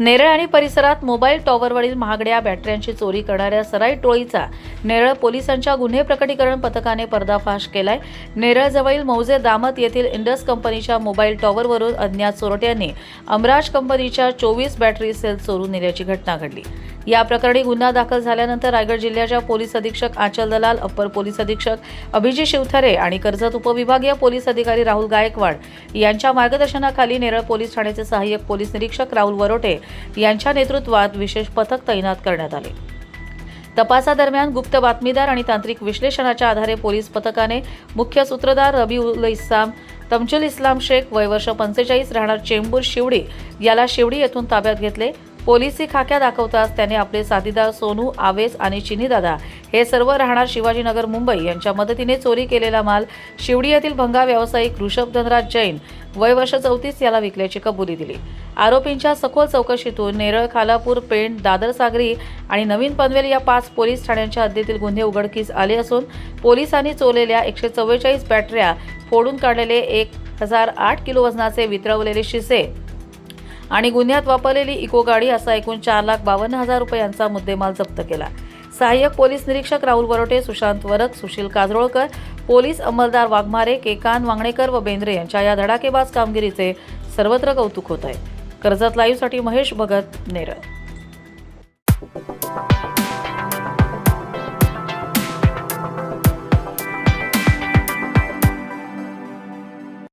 नेरळ आणि परिसरात मोबाईल टॉवरवरील महागड्या बॅटऱ्यांची चोरी करणाऱ्या सराईत टोळीचा नेरळ पोलिसांच्या गुन्हे प्रकटीकरण पथकाने पर्दाफाश केलाय। नेरळजवळील मौजे दामत येथील इंडस कंपनीच्या मोबाईल टॉवरवरून अज्ञात चोरट्यांनी अमराज कंपनीच्या 24 बॅटरी सेल चोरून नेल्याची घटना घडली। या प्रकरणी गुन्हा दाखल झाल्यानंतर रायगड जिल्ह्याच्या पोलीस अधीक्षक आंचल दलाल, अप्पर पोलीस अधीक्षक अभिजित शिवथरे आणि कर्जत उपविभागीय पोलीस अधिकारी राहुल गायकवाड यांच्या मार्गदर्शनाखाली नेरळ पोलीस ठाण्याचे सहाय्यक पोलीस निरीक्षक राहुल वरोटे यांच्या नेतृत्वात विशेष पथक तैनात करण्यात आले। तपासादरम्यान गुप्त बातमीदार आणि तांत्रिक विश्लेषणाच्या आधारे पोलीस पथकाने मुख्य सूत्रधार रबी उल इस्लाम तमजुल इस्लाम शेख वय वर्ष 45 राहणार चेंबूर शिवडी याला शिवडी येथून ताब्यात घेतले। पोलिसी खाक्या दाखवताच त्याने आपले साथीदार सोनू, आवेस आणि चिनीदादा हे सर्व राहणार शिवाजीनगर मुंबई यांच्या मदतीने चोरी केलेला माल शिवडी येथील भंगा व्यावसायिक ऋषभ धनराज जैन वय वर्ष 34 याला विकल्याची कबुली दिली। आरोपींच्या सखोल चौकशीतून नेरळ, खालापूर, पेण, दादर सागरी आणि नवीन पनवेल या 5 पोलीस ठाण्यांच्या हद्दीतील गुन्हे उघडकीस आले असून पोलिसांनी चोरलेल्या 144 बॅटऱ्या, फोडून काढलेले 1008 किलो वजनाचे वितळवलेले शिसे आणि गुन्ह्यात वापरलेली इको गाडी असा एकूण 4,52,000 रुपयांचा मुद्देमाल जप्त केला। सहाय्यक पोलीस निरीक्षक राहुल वरोटे, सुशांत वरक, सुशील काजरोळकर, पोलीस अंमलदार वाघमारे, केकान, वांगणेकर व बेंद्रे यांच्या या धडाकेबाज कामगिरीचे सर्वत्र कौतुक होत आहे। कर्जत लाईव्हसाठी महेश भगत, नेरळ।